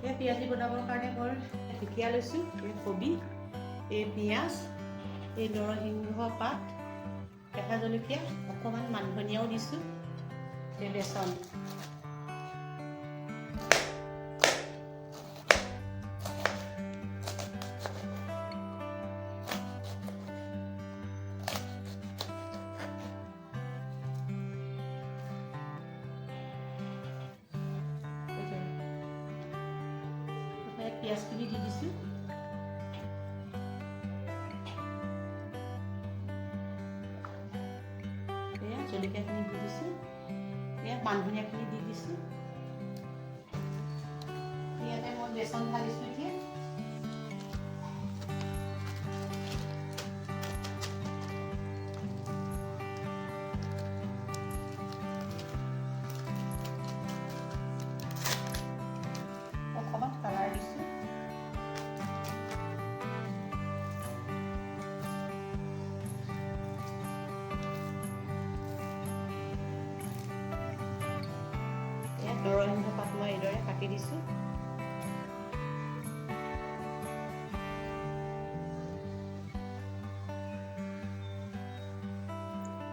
এই পিঁয়াজি বনাবৰ কাৰণে মই ঢেকীয়া লৈছোঁ, এই কবি, এই পিঁয়াজ, এই নৰসিংহ পাত, কেঁচা জলকীয়া, অকণমান মান ধনিয়াও দিছোঁ, এই বেচন। পিঁয়াজখিনি দি দিছোঁ। এয়া জলকীয়াখিনি দি দিছোঁ, এয়া মান ধনিয়াখিনি দি দিছোঁ। ইয়াতে মই বেচন ঢালিছোঁ এতিয়া। অকণমান কালাৰ দিছোঁ। নৰসিংহ পাত মই এইদৰে কাটি দিছোঁ।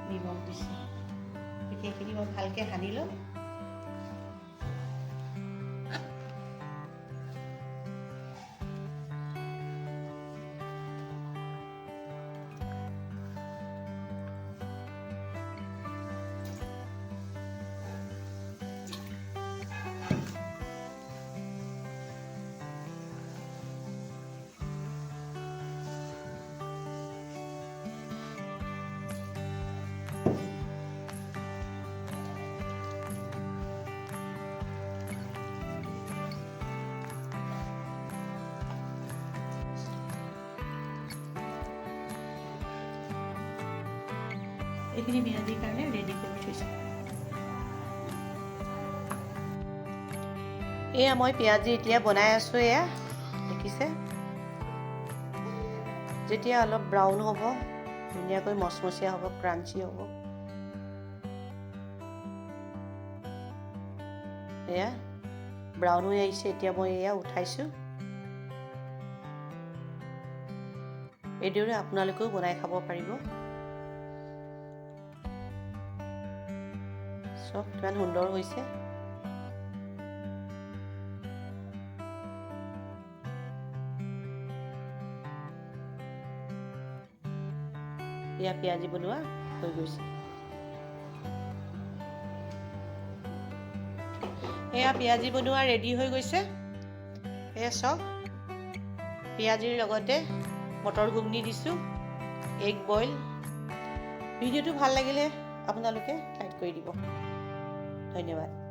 নিমখ দিছোঁ। সেইখিনি মই ভালকৈ সানি ল'ম। এইখিনি পিঁয়াজিৰ কাৰণে ৰেডি কৰি থৈছোঁ। এয়া মই পিঁয়াজি এতিয়া বনাই আছোঁ। এয়া দেখিছে, যেতিয়া অলপ ব্ৰাউন হ'ব, ধুনীয়াকৈ মচমচীয়া হ'ব, ক্ৰাঞ্চি হ'ব, এয়া ব্ৰাউন হৈ আহিছে। এতিয়া মই এয়া উঠাইছোঁ। এইদৰে আপোনালোকেও বনাই খাব পাৰিব। চব কিমান সুন্দৰ হৈছে। এয়া পিঁয়াজি বনোৱা হৈ গৈছে। এয়া পিঁয়াজি বনোৱা ৰেডি হৈ গৈছে। এয়া চব পিঁয়াজিৰ লগতে মটৰ ঘুগনি দিছোঁ, এগ বইল। ভিডিঅ'টো ভাল লাগিলে আপোনালোকে লাইক কৰি দিব। ধন্যবাদ।